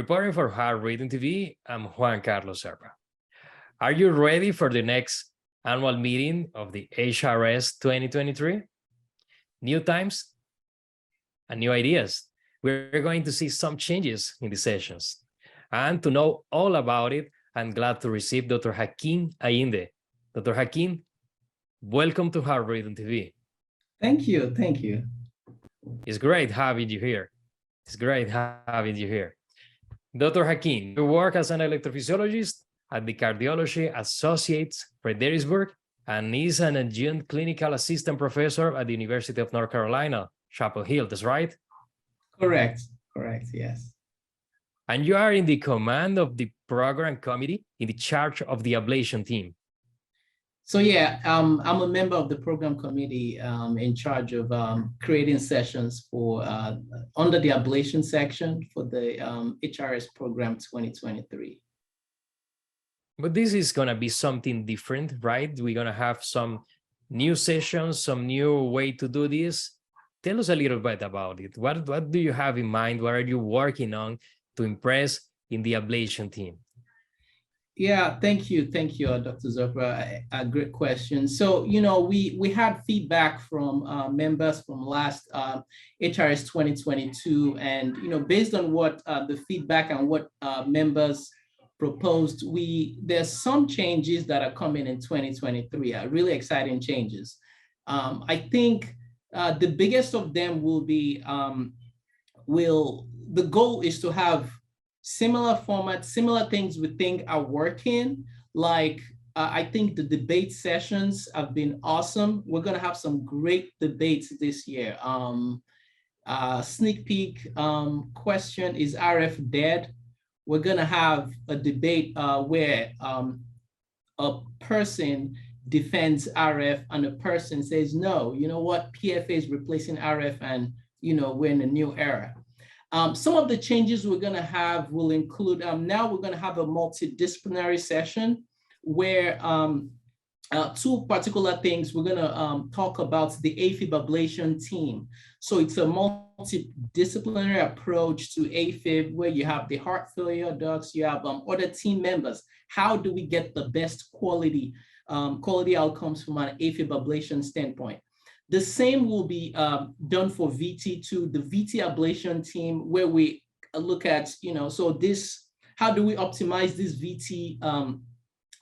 Reporting for Hard Reading TV, I'm Juan Carlos Zerpa. Are you ready for the next annual meeting of the HRS 2023? New times and new ideas. We're going to see some changes in the sessions. And to know all about it, I'm glad to receive Dr. Hakeem Ayinde. Dr. Hakeem, welcome to Hard Reading TV. Thank you. Thank you. It's great having you here. It's great having you here. Dr. Hakeem, you work as an electrophysiologist at the Cardiology Associates, Fredericksburg, and is an adjunct clinical assistant professor at the University of North Carolina, Chapel Hill. That's right? Correct. Yes. And you are in the command of the program committee in the charge of the ablation team. So yeah, I'm a member of the program committee in charge of creating sessions for under the ablation section for the HRS program 2023. But this is going to be something different, right? We're going to have some new sessions, some new way to do this. Tell us a little bit about it. What do you have in mind? What are you working on to impress in the ablation team? Yeah, thank you, Dr. Zerpa. A great question. So, we had feedback from members from last HRS 2022, and based on what the feedback and what members proposed, there's some changes that are coming in 2023. Really exciting changes. I think the biggest of them will be the goal is to have similar formats, similar things we think are working. Like I think the debate sessions have been awesome. We're gonna have some great debates this year. Sneak peek question, is RF dead? We're gonna have a debate where a person defends RF and a person says, no, you know what, PFA is replacing RF and we're in a new era. Some of the changes we're going to have will include, now we're going to have a multidisciplinary session where two particular things we're going to talk about the AFib ablation team. So it's a multidisciplinary approach to AFib where you have the heart failure docs, you have other team members. How do we get the best quality outcomes from an AFib ablation standpoint? The same will be done for VT2, the VT ablation team, where we look at, how do we optimize these VT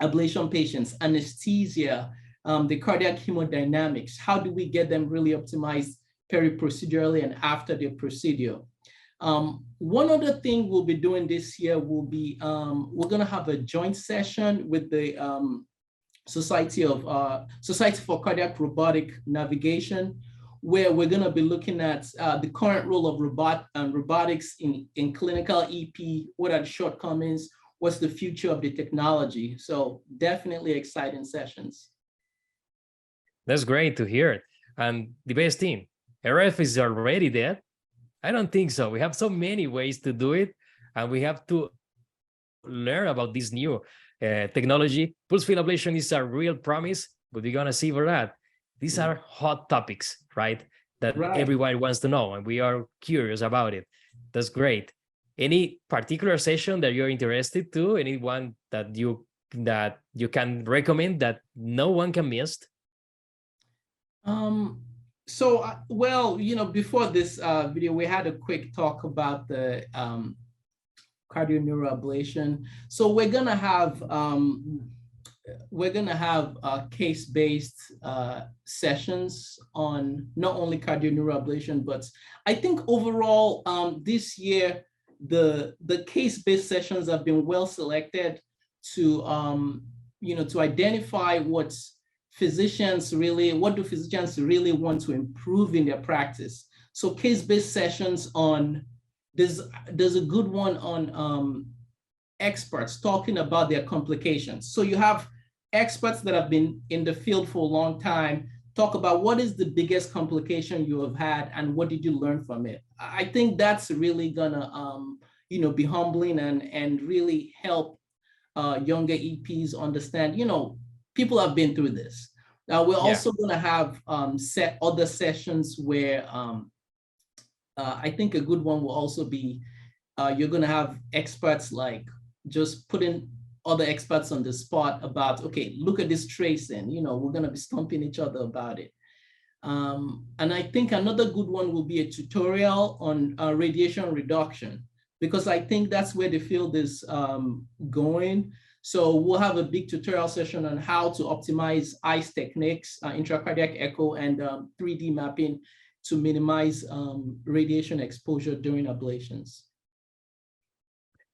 ablation patients, anesthesia, the cardiac hemodynamics, how do we get them really optimized peri-procedurally and after the procedure? One other thing we'll be doing this year will be, we're gonna have a joint session with the Society for Cardiac Robotic Navigation, where we're going to be looking at the current role of robotics in clinical EP, what are the shortcomings, what's the future of the technology. So definitely exciting sessions. That's great to hear. And the best team, RF is already dead? I don't think so. We have so many ways to do it, and we have to learn about this new technology. Pulse field ablation is a real promise, but we're gonna see for that. These are hot topics, right? That everyone wants to know, and we are curious about it. That's great. Any particular session that you're interested to? Anyone that you can recommend that no one can miss? Before this video, we had a quick talk about the cardio-neuro ablation. So we're gonna have case-based sessions on not only cardio-neuro ablation, but I think overall this year the case-based sessions have been well selected to to identify what do physicians really want to improve in their practice. So case-based sessions on there's a good one on experts talking about their complications. So you have experts that have been in the field for a long time talk about what is the biggest complication you have had and what did you learn from it. I think that's really gonna be humbling and really help younger EPs understand, people have been through this. We're also gonna have other sessions where I think a good one will also be you're going to have experts like just putting other experts on the spot about, okay, look at this tracing, you know, we're going to be stumping each other about it. And I think another good one will be a tutorial on radiation reduction, because I think that's where the field is going. So we'll have a big tutorial session on how to optimize ICE techniques, intracardiac echo, and 3D mapping to minimize radiation exposure during ablations.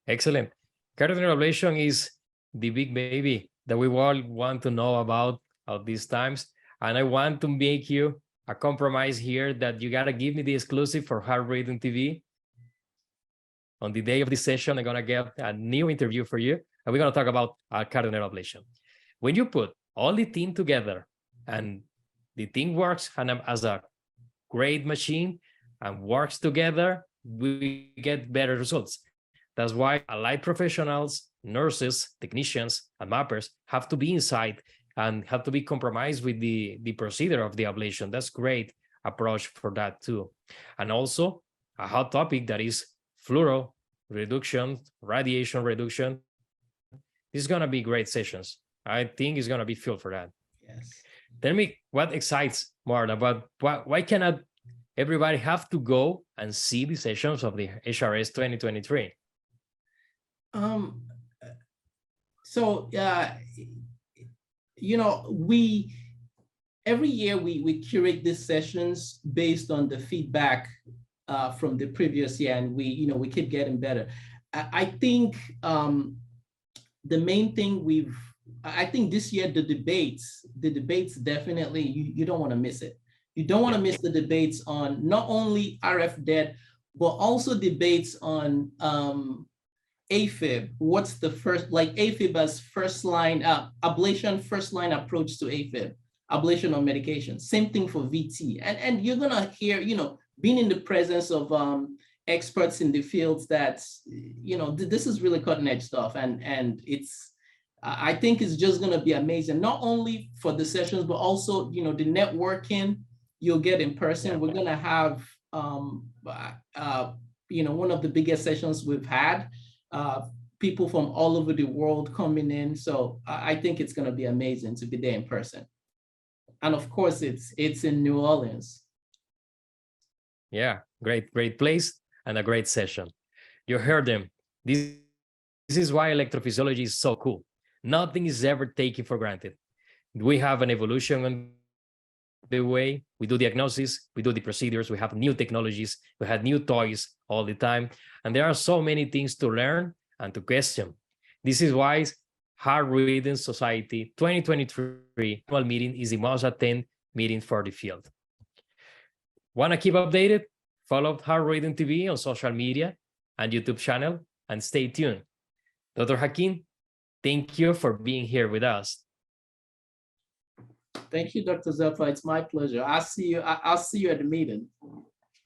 Excellent. Cardiac ablation is the big baby that we all want to know about at these times. And I want to make you a compromise here that you got to give me the exclusive for Heart Rhythm TV. On the day of this session, I'm going to get a new interview for you, and we're going to talk about cardiac ablation. When you put all the team together and the team works as a great machine and works together, we get better results. That's why allied professionals, nurses, technicians, and mappers have to be inside and have to be compromised with the procedure of the ablation. That's great approach for that too. And also a hot topic that is fluoro reduction, radiation reduction. This is going to be great sessions. I think it's going to be filled for that. Yes. Tell me what excites more about why cannot everybody have to go and see the sessions of the HRS 2023? So, you know, every year we curate these sessions based on the feedback from the previous year, and we keep getting better. I think the main thing I think this year, the debates definitely, you don't want to miss it. You don't want to miss the debates on not only RF dead, but also debates on AFib. What's the first, like AFib as first line, ablation first line approach to AFib, ablation on medication. Same thing for VT. And you're gonna hear, you know, being in the presence of experts in the fields that, you know, this is really cutting edge stuff. And it's, I think it's just gonna be amazing, not only for the sessions, but also, you know, the networking you'll get in person. Yeah. We're gonna have, you know, one of the biggest sessions we've had. People from all over the world coming in. So I think it's going to be amazing to be there in person. And of course, it's in New Orleans. Yeah, great place and a great session. You heard them. This is why electrophysiology is so cool. Nothing is ever taken for granted. We have an evolution on the way. We do diagnosis, we do the procedures, we have new technologies, we have new toys all the time. And there are so many things to learn and to question. This is why Heart Rhythm Society 2023 annual meeting is the most attended meeting for the field. Want to keep updated? Follow Heart Rhythm TV on social media and YouTube channel, and stay tuned. Dr. Hakeem, thank you for being here with us. Thank you, Dr. Zerpa. It's my pleasure. I'll see you at the meeting.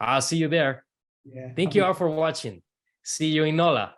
I'll see you there. Yeah. Thank you all for watching. See you in NOLA.